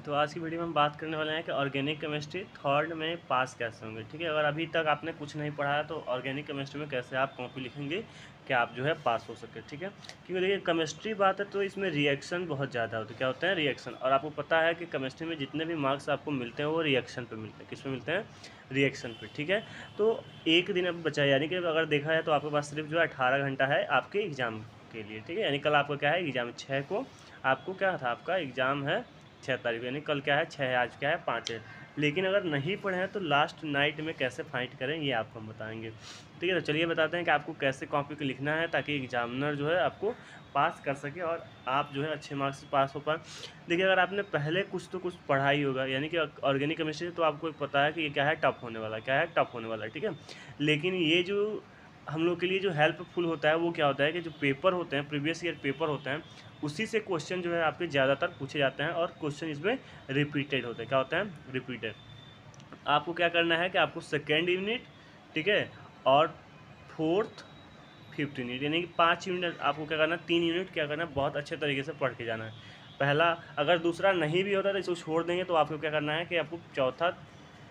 तो आज की वीडियो में हम बात करने वाले हैं कि ऑर्गेनिक केमिस्ट्री थर्ड में पास कैसे होंगे। ठीक है, अगर अभी तक आपने कुछ नहीं पढ़ा है तो ऑर्गेनिक केमिस्ट्री में कैसे आप कॉपी लिखेंगे कि आप जो है पास हो सके। ठीक है, क्योंकि देखिए केमिस्ट्री बात है तो इसमें रिएक्शन बहुत ज़्यादा होते हैं। क्या होते हैं? रिएक्शन। और आपको पता है कि केमिस्ट्री में जितने भी मार्क्स आपको मिलते हैं वो रिएक्शन पे मिलते हैं। किस पे मिलते हैं? रिएक्शन पे। ठीक है, तो एक दिन अब बचा है, यानी कि अगर देखा जाए तो आपके पास सिर्फ जो है 18 घंटा है आपके एग्ज़ाम के लिए। ठीक है, यानी कल आपका क्या है एग्ज़ाम, 6 को आपको क्या था, आपका एग्ज़ाम है 6 तारीख, यानी कल क्या है 6 है, आज क्या है 5 है। लेकिन अगर नहीं पढ़े हैं तो लास्ट नाइट में कैसे फाइट करें ये आपको हम बताएंगे। ठीक है, तो चलिए बताते हैं कि आपको कैसे कॉपी को लिखना है ताकि एग्जामिनर जो है आपको पास कर सके और आप जो है अच्छे मार्क्स से पास हो पाए। देखिए, अगर आपने पहले कुछ तो कुछ पढ़ा ही होगा, यानी कि ऑर्गेनिक केमिस्ट्री, तो आपको पता है कि ये क्या है, टफ होने वाला है। क्या है? टफ होने वाला है। ठीक है, लेकिन ये जो हम लोग के लिए जो हेल्पफुल होता है वो क्या होता है कि जो पेपर होते हैं, प्रीवियस ईयर पेपर होते हैं, उसी से क्वेश्चन जो है आपके ज़्यादातर पूछे जाते हैं और क्वेश्चन इसमें रिपीटेड होते हैं। क्या होता है? रिपीटेड। आपको क्या करना है कि आपको सेकेंड यूनिट, ठीक है, और फोर्थ फिफ्थ यूनिट, यानी कि 5 यूनिट आपको क्या करना है, 3 यूनिट क्या करना है, बहुत अच्छे तरीके से पढ़ के जाना है। पहला, अगर दूसरा नहीं भी होता तो इसको छोड़ देंगे, तो आपको क्या करना है कि आपको चौथा,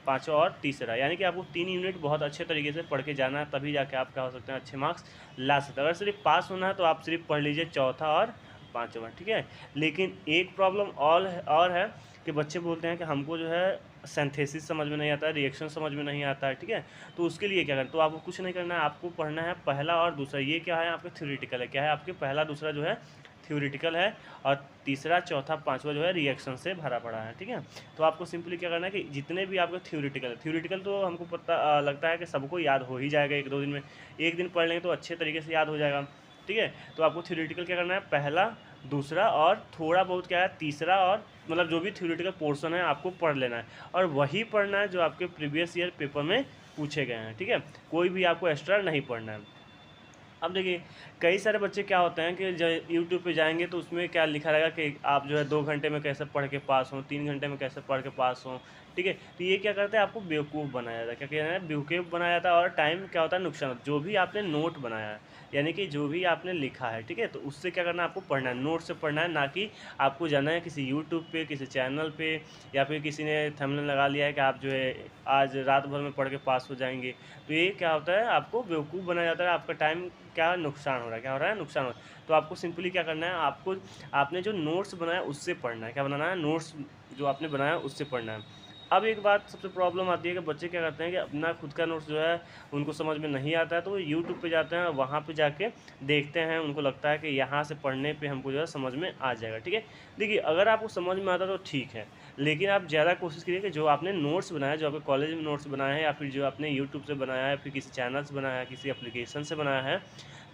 पाँचवा और तीसरा, यानी कि आपको 3 यूनिट बहुत अच्छे तरीके से पढ़ के जाना है, तभी जाके आप क्या हो सकते हैं, अच्छे मार्क्स ला सकते हैं। अगर सिर्फ पास होना है तो आप सिर्फ पढ़ लीजिए चौथा और पाँचवा। ठीक है, लेकिन एक प्रॉब्लम और है कि बच्चे बोलते हैं कि हमको जो है सिंथेसिस समझ में नहीं आता है, रिएक्शन समझ में नहीं आता है। ठीक है, तो उसके लिए क्या करें, तो आपको कुछ नहीं करना है, आपको पढ़ना है पहला और दूसरा। ये क्या है, आपके थ्योरेटिकल है। क्या है आपके? पहला दूसरा जो है थ्योरेटिकल है, और तीसरा चौथा पांचवा जो है रिएक्शन से भरा पड़ा है। ठीक है, तो आपको सिंपली क्या करना है कि जितने भी आपके थ्योरेटिकल तो हमको पता लगता है कि सबको याद हो ही जाएगा एक दो दिन में। एक दिन पढ़ लेंगे तो अच्छे तरीके से याद हो जाएगा। ठीक है, तो आपको थ्योरेटिकल क्या करना है, पहला, दूसरा और थोड़ा बहुत क्या है तीसरा, और मतलब जो भी थ्योरेटिकल पोर्शन है आपको पढ़ लेना है, और वही पढ़ना है जो आपके प्रीवियस ईयर पेपर में पूछे गए हैं। ठीक है, कोई भी आपको एक्स्ट्रा नहीं पढ़ना है। अब देखिए, कई सारे बच्चे क्या होते हैं कि जो यूट्यूब पे जाएंगे तो उसमें क्या लिखा रहेगा कि आप जो है 2 घंटे में कैसे पढ़ के पास हों, 3 घंटे में कैसे पढ़ के पास हों। ठीक है, तो ये क्या करते हैं, आपको बेवकूफ़ बनाया जाता है। क्या कहना है? बेवकूफ़ बनाया जाता है, और टाइम क्या होता है, नुकसान। जो भी आपने नोट बनाया है, यानी कि जो भी आपने लिखा है, ठीक है, तो उससे क्या करना है, आपको पढ़ना है, नोट से पढ़ना है, ना कि आपको जाना है किसी यूट्यूब पे, किसी चैनल पे, या फिर किसी ने थंबनेल लगा लिया है कि आप जो है आज रात भर में पढ़ के पास हो जाएंगे। तो ये क्या होता है, आपको बेवकूफ़ बनाया जाता है, आपका टाइम क्या नुकसान हो रहा है, क्या हो रहा है, नुकसान हो रहा है। तो आपको सिंपली क्या करना है, आपको आपने जो नोट्स बनाया उससे पढ़ना है। क्या बनाना है? नोट्स जो आपने बनाया उससे पढ़ना है। अब एक बात सबसे प्रॉब्लम आती है कि बच्चे क्या करते हैं कि अपना खुद का नोट्स जो है उनको समझ में नहीं आता है, तो वो यूट्यूब पे जाते हैं, वहाँ पे जाके देखते हैं, उनको लगता है कि यहाँ से पढ़ने पे हमको जो है समझ में आ जाएगा। ठीक है, देखिए, अगर आपको समझ में आता है तो ठीक है, लेकिन आप ज़्यादा कोशिश करिए कि जो आपने नोट्स बनाया, जो आपके कॉलेज में नोट्स बनाए हैं, या फिर जो आपने यूट्यूब से बनाया है, फिर किसी चैनल से बनाया है, किसी एप्लीकेशन से बनाया है,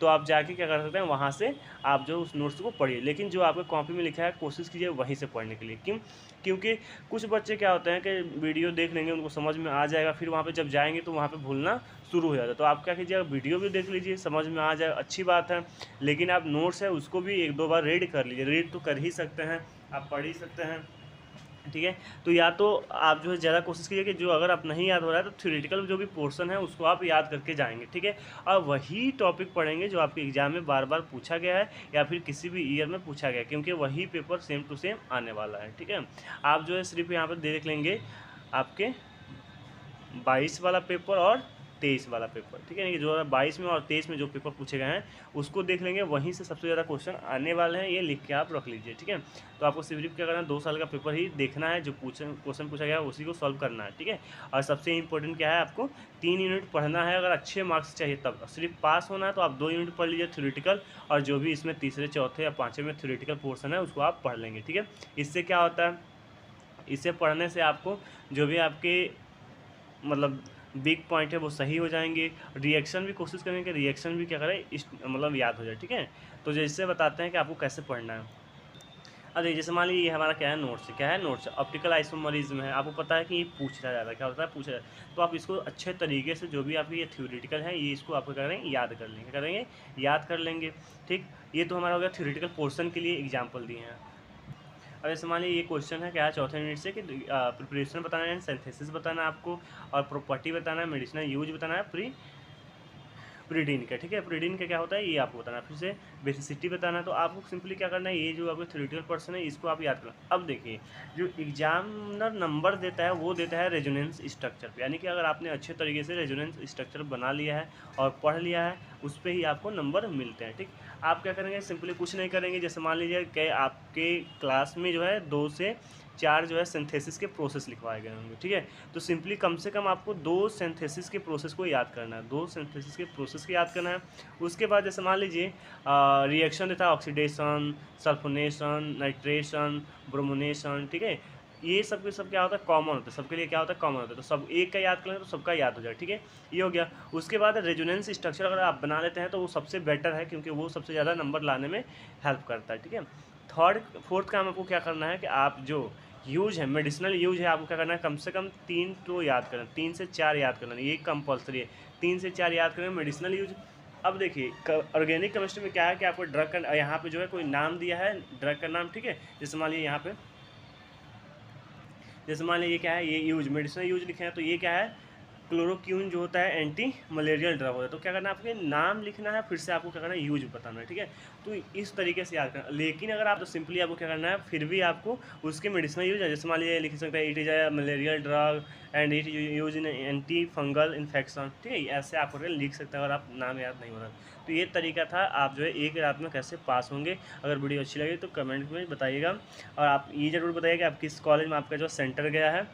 तो आप जाके क्या कर सकते हैं, वहाँ से आप जो उस नोट्स को पढ़िए। लेकिन जो आपके कॉपी में लिखा है कोशिश कीजिए वहीं से पढ़ने के लिए। क्यों? क्योंकि कुछ बच्चे क्या होते हैं कि वीडियो देख लेंगे, उनको समझ में आ जाएगा, फिर वहाँ पे जब जाएंगे तो वहाँ पे भूलना शुरू हो जाता है। तो आप क्या कीजिए, वीडियो भी देख लीजिए, समझ में आ जाए, अच्छी बात है, लेकिन आप नोट्स है उसको भी एक दो बार रीड कर लीजिए। रीड तो कर ही सकते हैं, आप पढ़ ही सकते हैं। ठीक है, तो या तो आप जो है ज़्यादा कोशिश कीजिए कि जो अगर आप नहीं याद हो रहा है तो थ्योरेटिकल जो भी पोर्शन है उसको आप याद करके जाएंगे। ठीक है, और वही टॉपिक पढ़ेंगे जो आपके एग्जाम में बार बार पूछा गया है, या फिर किसी भी ईयर में पूछा गया है, क्योंकि वही पेपर सेम टू सेम आने वाला है। ठीक है, आप जो है सिर्फ यहाँ पर देख लेंगे आपके 22 वाला पेपर और 23 वाला पेपर। ठीक है, जो 22 में और 23 में जो पेपर पूछे गए हैं उसको देख लेंगे, वहीं से सबसे ज़्यादा क्वेश्चन आने वाले हैं, ये लिख के आप रख लीजिए। ठीक है, तो आपको सिर्फ क्या करना है, 2 साल का पेपर ही देखना है, जो क्वेश्चन पूछा गया है उसी को सॉल्व करना है। ठीक है, और सबसे इंपॉर्टेंट क्या है, आपको 3 यूनिट पढ़ना है। अगर अच्छे मार्क्स चाहिए तब सिर्फ पास होना है तो आप 2 यूनिट पढ़ लीजिए थ्योरेटिकल, और जो भी इसमें तीसरे चौथे या पाँचवें में थ्योरेटिकल पोर्शन है उसको आप पढ़ लेंगे। ठीक है, इससे क्या होता है, इसे पढ़ने से आपको जो भी आपके मतलब वीक पॉइंट है वो सही हो जाएंगे। रिएक्शन भी कोशिश करेंगे कि रिएक्शन भी क्या करें, इस मतलब याद हो जाए। ठीक है, तो जैसे बताते हैं कि आपको कैसे पढ़ना है। अब देखिए, जैसे मान लीजिए ये हमारा क्या है, नोट्स। क्या है? नोट्स। ऑप्टिकल आइसोमरिज्म है, आपको पता है कि ये पूछा जाता है, क्या होता है, पूछा जाता है। तो आप इसको अच्छे तरीके से जो भी आपकी ये थ्योरेटिकल है ये इसको आप क्या करेंगे, याद कर लेंगे। क्या करेंगे? याद कर लेंगे। ठीक, ये तो हमारा हो गया थ्योरेटिकल पोर्शन के लिए एग्जाम्पल दिए हैं। अब जैसे मान लीजिए ये क्वेश्चन है क्या है, चौथे यूनिट से कि प्रिपरेशन बताना है, सिंथेसिस बताना है आपको, और प्रॉपर्टी बताना है, मेडिसिनल यूज बताना है, प्री प्रीडीन का, ठीक है। प्रीडीन का क्या होता है ये आपको बताना, फिर से बेसिसिटी बताना। तो आपको सिंपली क्या करना है, ये जो आपको थ्योरेटिकल पर्सन है इसको आप याद करना। अब देखिए जो एग्जामिनर नंबर देता है वो देता है रेजोनेंस स्ट्रक्चर पे, यानी कि अगर आपने अच्छे तरीके से रेजोनेंस स्ट्रक्चर बना लिया है और पढ़ लिया है उस पर ही आपको नंबर मिलते हैं, ठीक। आप क्या करेंगे, सिंपली कुछ नहीं करेंगे, जैसे मान लीजिए कि आपके क्लास में जो है 2 से 4 जो है सिंथेसिस के प्रोसेस लिखवाए गए होंगे, ठीक है। तो सिंपली कम से कम आपको 2 सिंथेसिस के प्रोसेस को याद करना है, 2 सिंथेसिस के प्रोसेस को याद करना है। उसके बाद जैसे मान लीजिए रिएक्शन देता है ऑक्सीडेशन, सल्फोनेशन, नाइट्रेशन, ब्रोमोनेशन, ठीक है। ये सब के सब क्या होता है, कॉमन होता है, सबके लिए क्या होता है, कॉमन होता है। तो सब एक का याद करें तो सबका याद हो जाए, ठीक है। ये हो गया। उसके बाद रेजोनेंस स्ट्रक्चर अगर आप बना लेते हैं तो वो सबसे बेटर है, क्योंकि वो सबसे ज़्यादा नंबर लाने में हेल्प करता है, ठीक है। फोर्थ काम आपको क्या करना है कि आप जो यूज है, मेडिसिनल यूज है, आपको क्या करना है, कम से कम 3 तो याद करना, 3 से 4 याद करना, ये कंपल्सरी है, 3 से 4 याद करें मेडिसिनल यूज। अब देखिए ऑर्गेनिक केमिस्ट्री में क्या है कि आपको ड्रग का यहाँ पे जो है कोई नाम दिया है, ड्रग का नाम, ठीक है। जैसे मान लीजिए यहाँ पे, जैसे मान लीजिए क्या है, ये यूज मेडिसिनल यूज लिखे हैं, तो ये क्या है, क्लोरोक्यून जो होता है एंटी मलेरियल ड्रग होता है। तो क्या करना है, आपके नाम लिखना है, फिर से आपको क्या करना है, यूज बताना है, ठीक है। तो इस तरीके से याद करना। लेकिन अगर आप तो सिंपली आपको क्या करना है, फिर भी आपको उसके मेडिसिनल यूज है, जैसे मान लीजिए लिख सकते हैं it is a malarial drug and it use in anti fungal infection, ठीक है। ऐसे आप लिख सकते हैं अगर आप नाम याद नहीं हो रहा। तो ये तरीका था, आप जो है एक रात में कैसे पास होंगे। अगर वीडियो अच्छी लगी तो कमेंट में बताइएगा, और आप ये ज़रूर बताइए कि आप किस कॉलेज में आपका जो सेंटर गया है।